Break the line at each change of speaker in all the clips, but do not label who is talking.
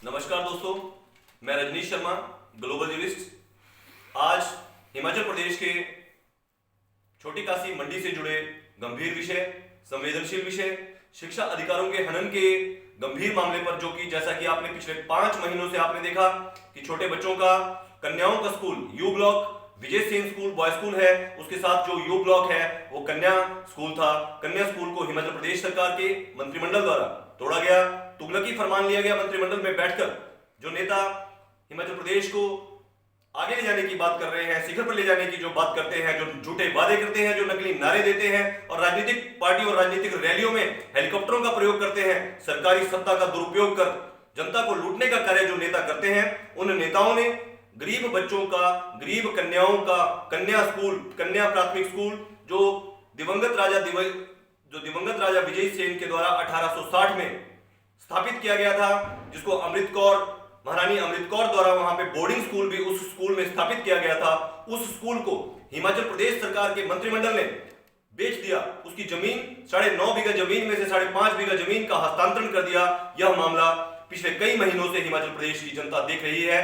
नमस्कार दोस्तों, मैं रजनीश शर्मा, ग्लोबल जर्नलिस्ट। आज हिमाचल प्रदेश के छोटी काशी मंडी से जुड़े गंभीर विषय, संवेदनशील विषय, शिक्षा अधिकारों के हनन के गंभीर मामले पर, जो कि जैसा कि आपने पिछले 5 महीनों से आपने देखा कि छोटे बच्चों का, कन्याओं का school you block Vijay Sen school boy school है, उसके साथ जो यू ब्लॉक है वो कन्या स्कूल था। कन्या स्कूल को हिमाचल प्रदेश सरकार के मंत्रिमंडल द्वारा तोड़ा गया, तुगलकी फरमान लिया गया मंत्रिमंडल में बैठकर। जो नेता हिमाचल प्रदेश को आगे ले जाने की बात कर रहे हैं, शिखर पर ले जाने की जो बात करते हैं, जो झूठे वादे करते हैं, जो नकली नारे देते हैं और राजनीतिक पार्टी और राजनीतिक रैलियों में हेलीकॉप्टरों का प्रयोग करते हैं, सरकारी सत्ता का दुरुपयोग कर जनता को लूटने का कार्य जो नेता करते हैं, उन नेताओं ने गरीब बच्चों का, गरीब कन्याओं का कन्या स्कूल, कन्या प्राथमिक स्कूल जो दिवंगत राजा विजय सेन के द्वारा 1860 में स्थापित किया गया था, जिसको महारानी अमृत कौर द्वारा वहां पे बोर्डिंग स्कूल भी उस स्कूल में स्थापित किया गया था, उस स्कूल को हिमाचल प्रदेश सरकार के मंत्रिमंडल ने बेच दिया। उसकी जमीन 9.5 बीघा जमीन में से 5.5 बीघा जमीन का हस्तांतरण कर दिया। यह मामला पिछले कई महीनों से हिमाचल प्रदेश की जनता देख रही है।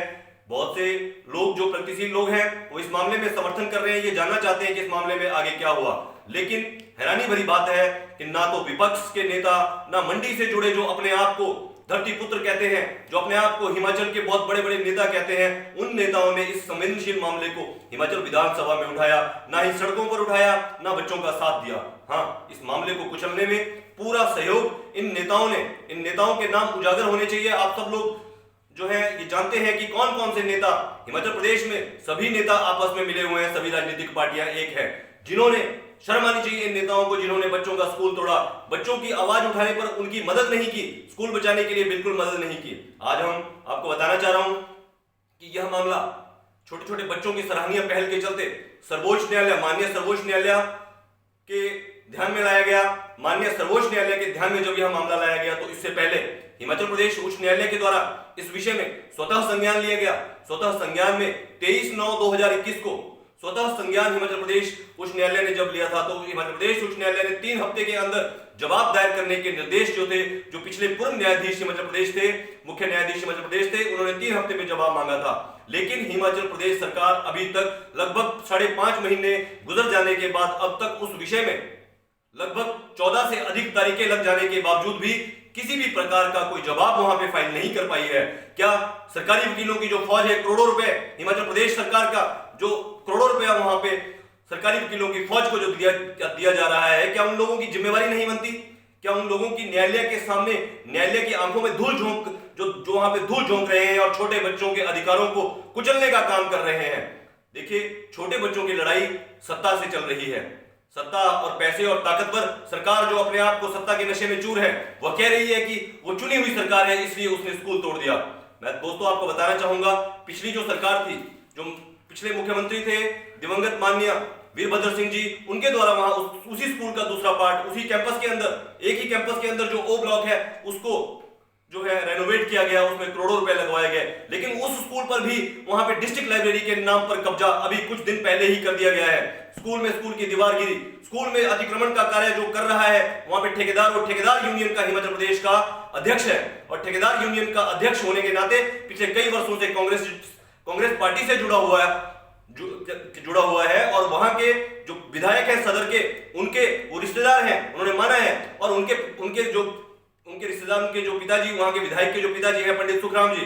बहुत से लोग, जो प्रगतिशील लोग हैं, वो इस मामले में समर्थन कर रहे हैं, ये जानना चाहते हैं कि इस मामले में आगे क्या हुआ। लेकिन हैरानी भरी बात है कि ना तो विपक्ष के नेता, ना मंडी से जुड़े जो अपने आप को धरती पुत्र कहते हैं, जो अपने आप को हिमाचल के बहुत बड़े बड़े नेता कहते हैं, उन नेताओं ने इस संवेदनशील मामले को हिमाचल विधानसभा में उठाया, ना ही सड़कों पर उठाया, ना बच्चों का साथ दिया। हाँ, इस मामले को कुचलने में पूरा सहयोग इन नेताओं के नाम उजागर होने चाहिए। आप सब लोग जो है ये जानते हैं कि कौन कौन से नेता हिमाचल प्रदेश में, सभी नेता आपस में मिले हुए हैं, सभी राजनीतिक पार्टियां एक है, जिन्होंने शर्म आनी चाहिए इन नेताओं को, जिन्होंने बच्चों का स्कूल तोड़ा, बच्चों की आवाज उठाने पर उनकी मदद नहीं की, स्कूल बचाने के लिए बिल्कुल मदद नहीं की। आज हम आपको बताना चाह रहा हूं कि यह मामला छोटे छोटे बच्चों की सराहनीय पहल के चलते माननीय सर्वोच्च न्यायालय के ध्यान में लाया गया। माननीय सर्वोच्च न्यायालय के ध्यान में जब यह मामला लाया गया, तो इससे पहले हिमाचल प्रदेश उच्च न्यायालय के द्वारा इस विषय में स्वतः संज्ञान लिया गया। स्वतः संज्ञान में 23/9/2021 को स्वतः संज्ञान हिमाचल प्रदेश उच्च न्यायालय ने जब लिया था, तो हिमाचल प्रदेश उच्च न्यायालय ने 3 हफ्ते के अंदर जवाब दायर करने के निर्देश जो थे, जो पिछले पूर्व न्यायाधीश हिमाचल प्रदेश थे, मुख्य न्यायाधीश हिमाचल प्रदेश थे, उन्होंने 3 हफ्ते में जवाब मांगा था। लेकिन हिमाचल प्रदेश सरकार अभी तक लगभग 5.5 महीने गुजर जाने के बाद अब तक उस विषय में लगभग 14 से अधिक तारीखें लग जाने के बावजूद भी किसी भी प्रकार का कोई जवाब वहां पे फाइल नहीं कर पाई है। क्या सरकारी वकीलों की जो फौज है, करोड़ों रुपए हिमाचल प्रदेश सरकार का जो करोड़ों रुपया वहां पे सरकारी वकीलों की फौज को जो दिया जा रहा है, क्या उन लोगों की जिम्मेवारी नहीं बनती? क्या उन लोगों की न्यायालय के सामने, न्यायालय की आंखों में धूल झोंक जो वहां पे धूल झोंक रहे हैं और छोटे बच्चों के अधिकारों को कुचलने का काम कर रहे हैं? देखिए, छोटे बच्चों की लड़ाई सत्ता से चल रही है। सत्ता और पैसे और ताकतवर सरकार जो अपने आप को सत्ता के नशे में चूर है, वह कह रही है कि वो चुनी हुई सरकार है, इसलिए उसने स्कूल तोड़ दिया। मैं दोस्तों आपको बताना चाहूंगा, पिछली जो सरकार थी, जो पिछले मुख्यमंत्री थे दिवंगत माननीय वीरभद्र सिंह जी, उनके द्वारा वहां उसी स्कूल का दूसरा पार्ट, उसी कैंपस के अंदर, एक ही कैंपस के अंदर जो ओ ब्लॉक है, उसको जो है रेनोवेट किया गया, उसमें करोड़ों रुपए लगवाए गए। लेकिन उस स्कूल पर भी वहां पे डिस्ट्रिक्ट लाइब्रेरी के नाम पर कब्जा अभी कुछ दिन पहले ही कर दिया गया है। स्कूल की दीवार गिरी, स्कूल में अतिक्रमण का कार्य जो कर रहा है, वहां पे ठेकेदार यूनियन का हिमाचल प्रदेश का अध्यक्ष है, और ठेकेदार यूनियन का अध्यक्ष होने के नाते पिछले कई वर्षों से कांग्रेस पार्टी से जुड़ा हुआ है और वहां के जो विधायक हैं सदर के, उनके वो रिश्तेदार हैं, उन्होंने माना है। और उनके रिश्तेदार, उनके जो पिताजी, वहां के विधायक के जो पिताजी हैं पंडित सुखराम जी,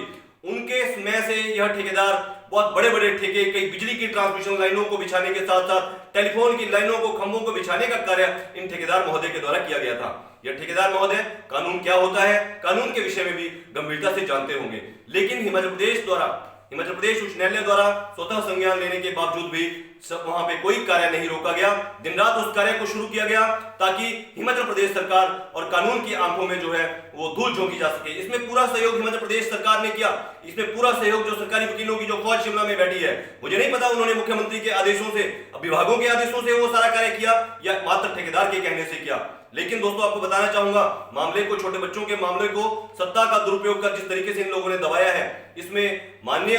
उनके समय से यह ठेकेदार बहुत बड़े बड़े ठेके, कई बिजली की ट्रांसमिशन लाइनों को बिछाने के साथ साथ टेलीफोन की लाइनों को, खंभों को बिछाने का कार्य इन ठेकेदार महोदय के द्वारा किया गया था। यह ठेकेदार महोदय कानून क्या होता है, कानून के विषय में भी गंभीरता से जानते होंगे। लेकिन हिमाचल प्रदेश उच्च न्यायालय द्वारा स्वतः संज्ञान लेने के बावजूद भी वहां पे कोई कार्य नहीं रोका गया। दिन रात उस कार्य को शुरू किया गया ताकि हिमाचल प्रदेश सरकार और कानून की आंखों में जो है वो धूल झोंकी जा सके। इसमें पूरा सहयोग हिमाचल प्रदेश सरकार ने किया। इसमें पूरा सहयोग जो सरकारी वकीलों की जो फौज शिमला में बैठी है, मुझे नहीं पता उन्होंने मुख्यमंत्री के आदेशों से, विभागों के आदेशों से वो सारा कार्य किया या मात्र ठेकेदार के कहने से किया। लेकिन दोस्तों आपको बताना चाहूंगा, मामले को, छोटे बच्चों के मामले को सत्ता का दुरुपयोग कर जिस तरीके से इन लोगों ने दबाया है, इसमें माननीय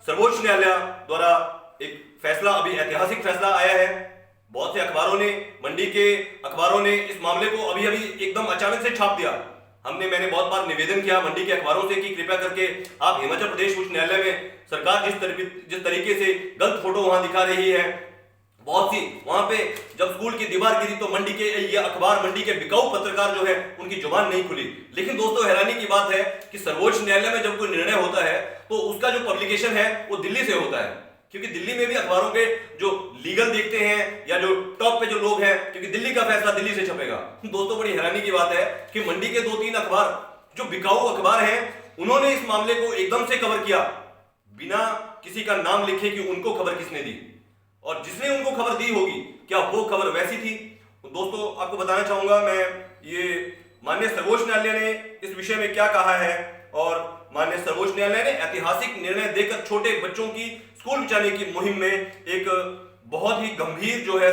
सर्वोच्च न्यायालय द्वारा एक फैसला, अभी ऐतिहासिक फैसला आया है। बहुत से अखबारों ने, मंडी के अखबारों ने इस मामले को अभी एकदम अचानक से छाप दिया। मैंने बहुत बार निवेदन किया मंडी के अखबारों से कि कृपया करके आप हिमाचल प्रदेश उच्च न्यायालय में सरकार जिस तरीके से गलत फोटो वहां दिखा रही है, बहुत सी वहां पे जब स्कूल की दीवार गिरी तो मंडी के ये अखबार, मंडी के बिकाऊ पत्रकार जो है उनकी जुबान नहीं खुली। लेकिन दोस्तों हैरानी की बात है कि सर्वोच्च न्यायालय में जब कोई निर्णय होता है तो उसका जो पब्लिकेशन है वो दिल्ली से होता है, क्योंकि दिल्ली में भी अखबारों के जो लीगल देखते हैं या जो टॉप पे जो लोग हैं, क्योंकि दिल्ली का फैसला दिल्ली से छपेगा। दोस्तों बड़ी हैरानी की बात है कि मंडी के 2-3 अखबार जो बिकाऊ अखबार हैं उन्होंने इस मामले को एकदम से कवर किया बिना किसी का नाम लिखे कि उनको खबर किसने दी और जिसने उनको खबर दी होगी क्या वो खबर वैसी थी। तो दोस्तों आपको बताना चाहूंगा मैं ये माननीय सर्वोच्च न्यायालय ने इस विषय में क्या कहा है, और माननीय सर्वोच्च न्यायालय ने ऐतिहासिक निर्णय देकर छोटे बच्चों की स्कूल बचाने की मुहिम में एक बहुत ही गंभीर जो है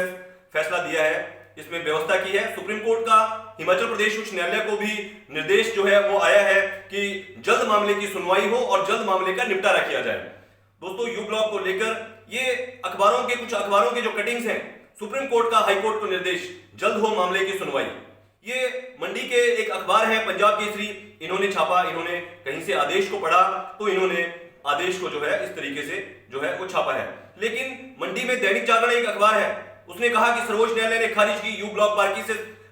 फैसला दिया है, इसमें व्यवस्था की है। सुप्रीम कोर्ट का हिमाचल प्रदेश उच्च न्यायालय को भी निर्देश जो है वो आया है कि जल्द मामले की सुनवाई हो और जल्द मामले का निपटारा किया जाए। दोस्तों यू ब्लॉक को लेकर ये कुछ अखबारों के जो कटिंग्स हैं, सुप्रीम कोर्ट का हाई कोर्ट को निर्देश, जल्द हो मामले की सुनवाई। ये मंडी के एक अखबार है पंजाब केसरी, इन्होंने छापा, इन्होंने कहीं से आदेश को पढ़ा तो इन्होंने आदेश को जो है इस तरीके से जो है वो छापा है। लेकिन मंडी में दैनिक जागरण एक अखबार है, उसने कहा कि सर्वोच्च न्यायालय ने खारिज की यू ब्लॉक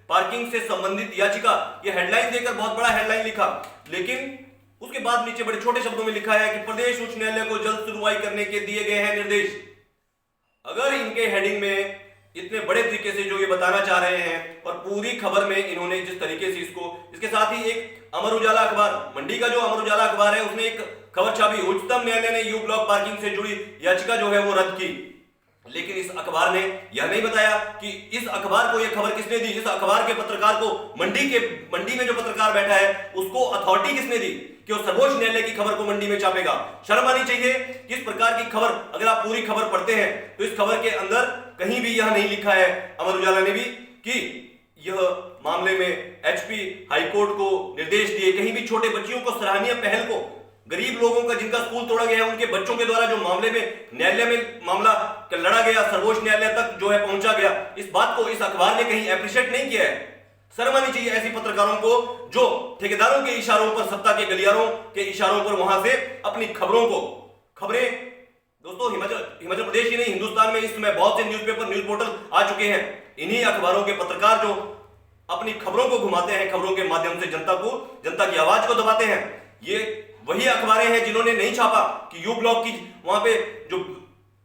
पार्किंग से संबंधित याचिका। ये हेडलाइन देकर बहुत बड़ा हेडलाइन लिखा, लेकिन उसके बाद नीचे बड़े छोटे शब्दों में लिखा है कि प्रदेश उच्च न्यायालय को जल्द सुनवाई करने के दिए गए हैं निर्देश। अगर इनके हेडिंग में इतने बड़े तरीके से जो ये बताना चाह रहे हैं और पूरी खबर में इन्होंने जिस तरीके से इसके साथ ही एक अमर उजाला अखबार, मंडी का जो अमर उजाला अखबार है, उसने एक खबर छापी, उच्चतम न्यायालय ने यू ब्लॉक पार्किंग से जुड़ी याचिका जो है वो रद्द की। लेकिन इस अखबार ने यह नहीं बताया कि इस अखबार को यह खबर किसने दी, इस अखबार के पत्रकार को, मंडी में जो पत्रकार बैठा है उसको अथॉरिटी किसने दी कि वो सर्वोच्च न्यायालय की खबर को मंडी में छापेगा। शर्म आनी चाहिए कि इस प्रकार की खबर, अगर आप पूरी खबर पढ़ते हैं तो इस खबर के अंदर कहीं भी यह नहीं लिखा है, अमर उजाला ने भी, कि यह मामले में एचपी हाईकोर्ट को निर्देश दिए, कहीं भी छोटे बच्चियों को सराहनीय पहल को, गरीब लोगों का जिनका स्कूल तोड़ा गया है उनके बच्चों के द्वारा जो मामले में न्यायालय में मामला लड़ा गया, सर्वोच्च न्यायालय तक जो है पहुंचा गया, इस बात को इस अखबार ने कहीं एप्रिशिएट नहीं किया है। शर्म आनी चाहिए ऐसी पत्रकारों को जो ठेकेदारों के इशारों पर, सत्ता के गलियारों के इशारों पर वहां से अपनी खबरें दोस्तों हिमाचल प्रदेश ही नहीं, हिंदुस्तान में इस समय बहुत से न्यूज़पेपर, न्यूज़ पोर्टल आ चुके हैं। इन्हीं अखबारों के पत्रकार जो अपनी खबरों को घुमाते हैं, खबरों के माध्यम से जनता की आवाज को दबाते हैं, ये वही अखबारें हैं जिन्होंने नहीं छापा कि यू ब्लॉक की वहां पे जो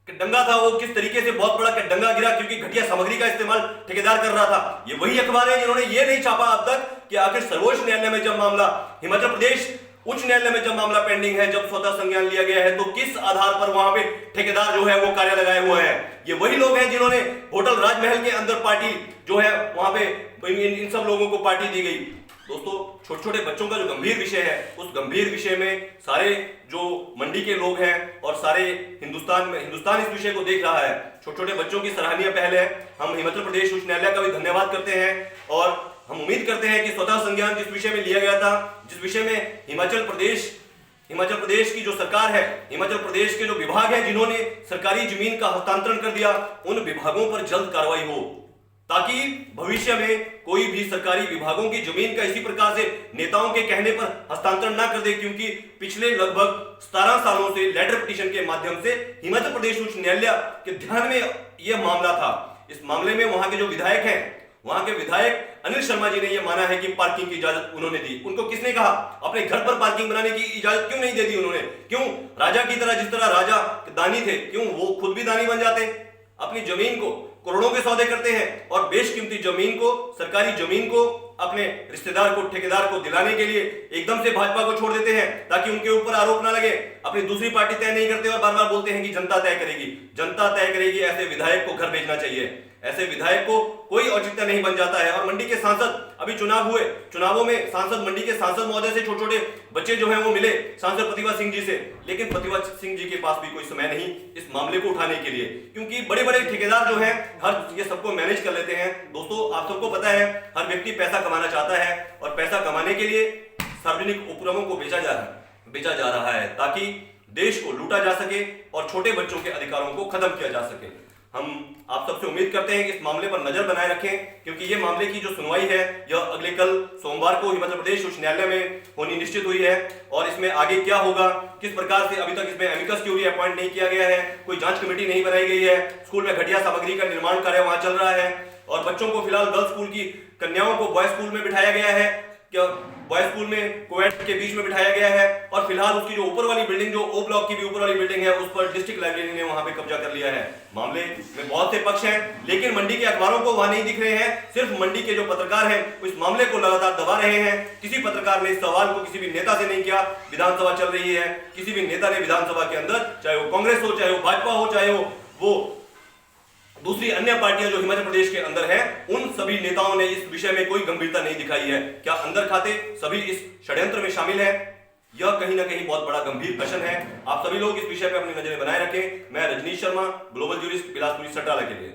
दंगा था वो किस तरीके से बहुत बड़ा दंगा गिरा क्योंकि घटिया सामग्री का इस्तेमाल ठेकेदार कर रहा था। ये वही अखबार है जिन्होंने ये नहीं छापा अब तक कि आखिर सर्वोच्च न्यायालय में जब मामला, हिमाचल प्रदेश उच्च न्यायालय में जब मामला पेंडिंग है, जब स्वतः संज्ञान लिया गया है, तो किस आधार पर वहां पे ठेकेदार जो है वो कार्य लगाए हुए हैं। ये वही लोग हैं जिन्होंने होटल राजमहल के अंदर पार्टी जो है वहां पे इन सब लोगों को पार्टी दी गई। दोस्तों छोटे छोटे बच्चों का जो गंभीर विषय है, उस गंभीर विषय में सारे जो मंडी के लोग हैं और सारे हिंदुस्तान इस विषय को देख रहा है। छोटे छोटे बच्चों की सराहनीय पहल है। हम हिमाचल प्रदेश उच्च न्यायालय का भी धन्यवाद करते हैं और हम उम्मीद करते हैं कि स्वतः संज्ञान जिस विषय में लिया गया था, जिस विषय में हिमाचल प्रदेश की जो सरकार है, हिमाचल प्रदेश के जो विभाग हैं जिन्होंने सरकारी जमीन का हस्तांतरण कर दिया, उन विभागों पर जल्द कार्रवाई हो ताकि भविष्य में कोई भी सरकारी विभागों की जमीन का इसी प्रकार से नेताओं के कहने पर हस्तांतरण ना कर दे, क्योंकि पिछले लगभग 17 सालों से लेटर पिटीशन के माध्यम से हिमाचल प्रदेश उच्च न्यायालय के ध्यान में यह मामला था। इस मामले में वहां के जो विधायक हैं, वहां के विधायक अनिल शर्मा जी ने यह माना है कि पार्किंग की इजाजत उन्होंने दी। उनको किसने कहा? अपने घर पर पार्किंग बनाने की इजाजत क्यों नहीं दे दी उन्होंने? क्यों राजा की तरह, जिस तरह राजा दानी थे, क्यों वो खुद भी दानी बन जाते? अपनी जमीन को करोड़ों के सौदे करते हैं और बेशकीमती जमीन को, सरकारी जमीन को अपने रिश्तेदार को, ठेकेदार को दिलाने के लिए एकदम से भाजपा को छोड़ देते हैं ताकि उनके ऊपर आरोप ना लगे। अपनी दूसरी पार्टी तय नहीं करते और बार बार बोलते हैं कि जनता तय करेगी, जनता तय करेगी। ऐसे विधायक को घर भेजना चाहिए। ऐसे विधायक को कोई औचित्य नहीं बन जाता है। और मंडी के सांसद, अभी चुनाव हुए, चुनावों में सांसद, मंडी के सांसद महोदय से छोटे छोटे बच्चे जो हैं वो मिले सांसद प्रतिभा सिंह जी से, लेकिन प्रतिभा सिंह जी के पास भी कोई समय नहीं इस मामले को उठाने के लिए, क्योंकि बड़े बड़े ठेकेदार जो हैं हर ये सबको मैनेज कर लेते हैं। दोस्तों आप सबको पता है हर व्यक्ति पैसा कमाना चाहता है और पैसा कमाने के लिए सार्वजनिक उपक्रमों को बेचा जा रहा है ताकि देश को लूटा जा सके और छोटे बच्चों के अधिकारों को खत्म किया जा सके। हम आप सबसे उम्मीद करते हैं कि इस मामले पर नजर बनाए रखें, क्योंकि ये मामले की जो सुनवाई है यह अगले कल सोमवार को हिमाचल प्रदेश उच्च न्यायालय में होनी निश्चित हुई है। और इसमें आगे क्या होगा, किस प्रकार से, अभी तक इसमें एमिकस क्यूरी अपॉइंट नहीं किया गया है, कोई जांच कमेटी नहीं बनाई गई है, स्कूल में घटिया सामग्री का निर्माण कार्य वहां चल रहा है, और बच्चों को फिलहाल गर्ल्स स्कूल की कन्याओं को बॉयज स्कूल में बिठाया गया है, क्या बॉयज स्कूल में कोएड के बीच में बिठाया गया है, और फिलहाल उसकी जो ऊपर वाली बिल्डिंग, जो ओ ब्लॉक की भी ऊपर वाली बिल्डिंग है, उस पर डिस्ट्रिक्ट लाइब्रेरी ने वहां पे कब्जा कर लिया है। मामले में बहुत से पक्ष हैं, लेकिन मंडी के अखबारों को वहां नहीं दिख रहे हैं। सिर्फ मंडी के जो पत्रकार हैं इस मामले को लगातार दबा रहे हैं। किसी पत्रकार ने इस सवाल को किसी भी नेता से नहीं किया। विधानसभा चल रही है, किसी भी नेता ने विधानसभा के अंदर, चाहे वो कांग्रेस हो, चाहे वो भाजपा हो, चाहे वो दूसरी अन्य पार्टियां जो हिमाचल प्रदेश के अंदर हैं, उन सभी नेताओं ने इस विषय में कोई गंभीरता नहीं दिखाई है। क्या अंदर खाते सभी इस षड्यंत्र में शामिल है? यह कहीं ना कहीं बहुत बड़ा गंभीर प्रश्न है। आप सभी लोग इस विषय पर अपनी नजरें बनाए रखें। मैं रजनीश शर्मा, ग्लोबल ज्यूरिस्ट, बिलासपुर सटाला के लिए।